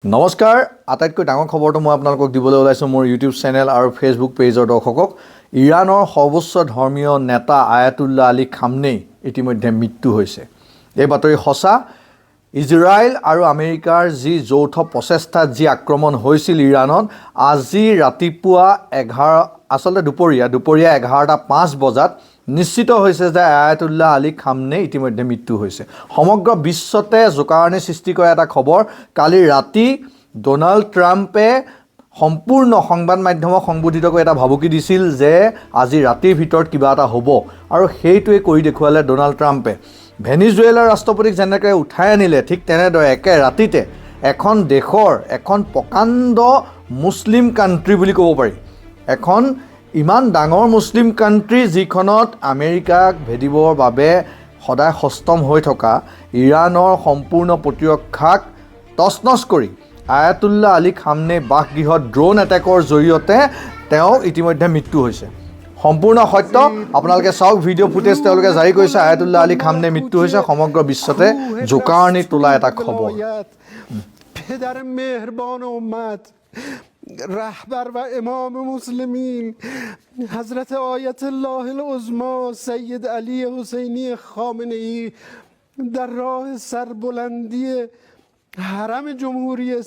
নমস্কাৰ আটাইতকৈ ডাঙৰ খবৰটো মই আপোনালোকক দিবলৈ ওলাইছো মোৰ ইউটিউব চেনেল আৰু ফেচবুক পেজৰ দৰ্শকক ইৰাণৰ সৰ্বোচ্চ ধৰ্মীয় নেতা আয়াতুল্লাহ আলী খামনেই ইতিমধ্যে মৃত্যু হৈছে এই বাতৰি সঁচা ইজৰাইল আৰু আমেৰিকাৰ যি যৌথ প্ৰচেষ্টাত যি আক্ৰমণ হৈছিল ইৰাণত আজি ৰাতিপুৱা 11 দুপৰীয়া 11:05 বজাত নিশ্চিত হৈছে যে আয়াতুল্লাহ আলী খামনেই ইতিমধ্যে মৃত্যু হৈছে সমগ্ৰ বিশ্বতে জোকাৰণি সৃষ্টি কৰা এটা খবৰ কালি ৰাতি ডোনাল্ড ট্ৰাম্পে সম্পূৰ্ণ সংবাদ মাধ্যমক সংবোধিত কৰি এটা ভাবুকি দিছিল যে আজি ৰাতিৰ ভিতৰত কিবা এটা হ'ব আৰু সেইটোৱে কৰি দেখুৱালে ডোনাল্ড ট্ৰাম্পে ভেনিজুৱেলাৰ ৰাষ্ট্ৰপতিক যেনেকৈ উঠাই আনিলে ঠিক তেনেদৰে একে ৰাতিতে এখন দেশৰ এখন প্ৰকাণ্ড মুছলিম কাণ্ট্ৰি বুলি ক'ব পাৰি এখন ইমান ডাঙৰ মুছলিম কাণ্ট্ৰি যিখনত আমেৰিকাক ভেদিবৰ বাবে সদায় সষ্টম হৈ থকা ইৰাণৰ সম্পূৰ্ণ প্ৰতিৰক্ষাক তছনছ কৰি আয়াতুল্লাহ আলী খামনেই বাসগৃহত ড্ৰোন এটেকৰ জৰিয়তে তেওঁ ইতিমধ্যে মৃত্যু হৈছে সম্পূৰ্ণ সত্য আপোনালোকে চাওক ভিডিঅ' ফুটেজ তেওঁলোকে জাৰি কৰিছে আয়াতুল্লাহ আলী খামনেই মৃত্যু হৈছে সমগ্ৰ বিশ্বতে জোকাৰণি তোলা এটা খবৰ پدر مهربان امت رهبر و امام مسلمین حضرت آیت الله العظما سید علی حسینی خامنه‌ای در راه سربلندی حرم جمهوری